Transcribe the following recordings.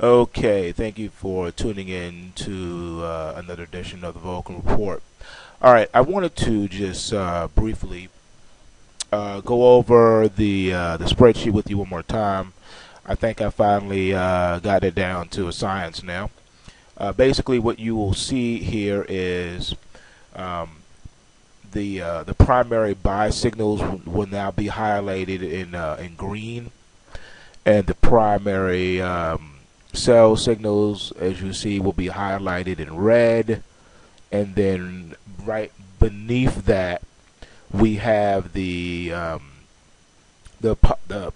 Okay, thank you for tuning in to another edition of the Vulcan Report. All right, I wanted to just briefly go over the spreadsheet with you one more time. I think I finally got it down to a science now. Basically, what you will see here is um, the primary buy signals will now be highlighted in green, and the primary sell signals, as you see, will be highlighted in red, and then right beneath that we have the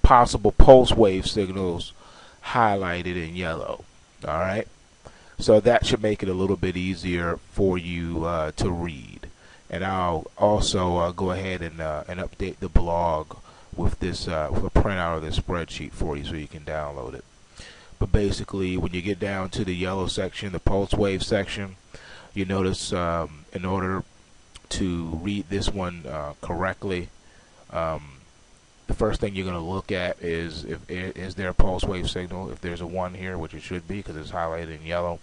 possible pulse wave signals highlighted in yellow. All right, so that should make it a little bit easier for you to read. And I'll also go ahead and update the blog with this with a printout of this spreadsheet for you, so you can download it. But basically, when you get down to the yellow section, the pulse wave section, you notice in order to read this one correctly, the first thing you're going to look at is is there a pulse wave signal. If there's a 1 here, which it should be because it's highlighted in yellow,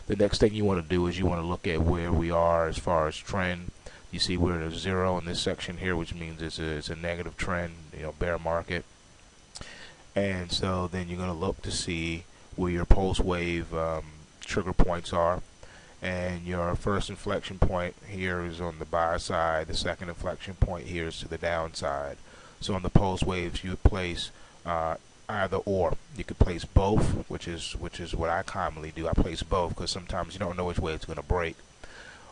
the next thing you want to do is you want to look at where we are as far as trend. You see we're at a 0 in this section here, which means it's a negative trend, bear market. And so then you're going to look to see where your pulse wave trigger points are. And your first inflection point here is on the buy side. The second inflection point here is to the downside. So on the pulse waves, you would place either or. You could place both, which is what I commonly do. I place both because sometimes you don't know which way it's going to break.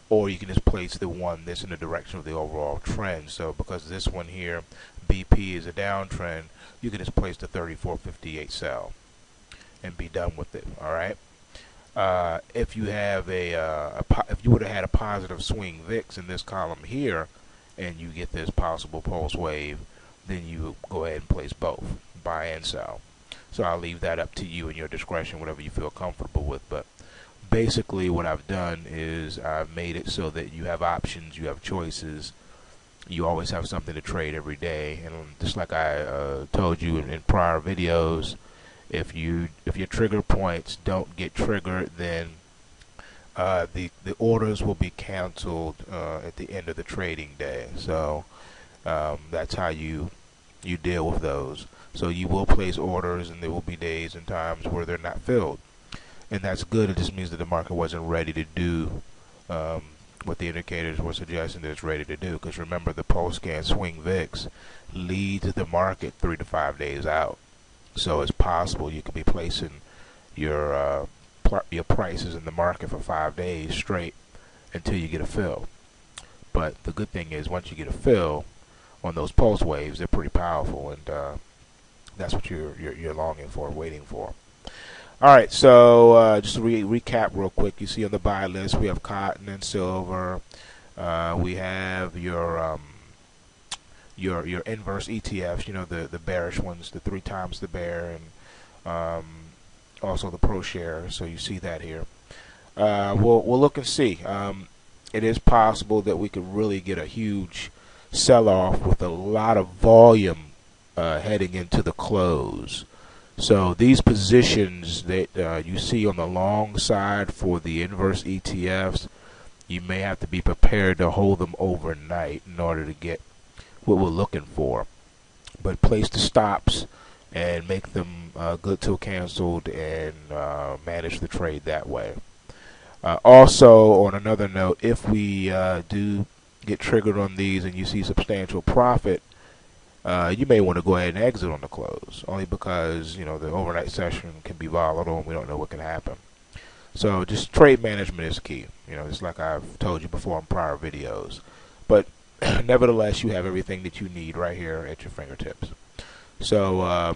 Or you can just place the one that's in the direction of the overall trend. So because this one here, BP, is a downtrend, you can just place the 34.58 sell and be done with it. All right. If you have if you would have had a positive swing VIX in this column here, and you get this possible pulse wave, then you go ahead and place both, buy and sell. So I'll leave that up to you and your discretion, whatever you feel comfortable with. But basically, what I've done is I've made it so that you have options, you have choices. You always have something to trade every day, and just like I told you in prior videos, if your trigger points don't get triggered, then the orders will be canceled at the end of the trading day. So that's how you deal with those. So you will place orders, and there will be days and times where they're not filled, and that's good. It just means that the market wasn't ready to do what the indicators were suggesting that it's ready to do. Because remember, the pulse scan swing VIX leads the market 3 to 5 days out. So it's possible you could be placing your prices in the market for 5 days straight until you get a fill. But the good thing is, once you get a fill on those pulse waves, they're pretty powerful, and that's what you're longing for, waiting for. All right, so just to recap real quick, you see on the buy list we have cotton and silver. We have your inverse ETFs, the bearish ones, the 3 times the bear, and also the pro share. So you see that here. We'll look and see. It is possible that we could really get a huge sell-off with a lot of volume heading into the close. So these positions that you see on the long side for the inverse ETFs, you may have to be prepared to hold them overnight in order to get what we're looking for. But place the stops and make them good till canceled, and manage the trade that way. Also, on another note, if we do get triggered on these and you see substantial profit, you may want to go ahead and exit on the close, only because the overnight session can be volatile and we don't know what can happen. So just trade management is key, just like I've told you before in prior videos. But nevertheless, you have everything that you need right here at your fingertips. So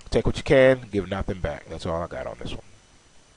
take what you can, give nothing back. That's all I got on this one.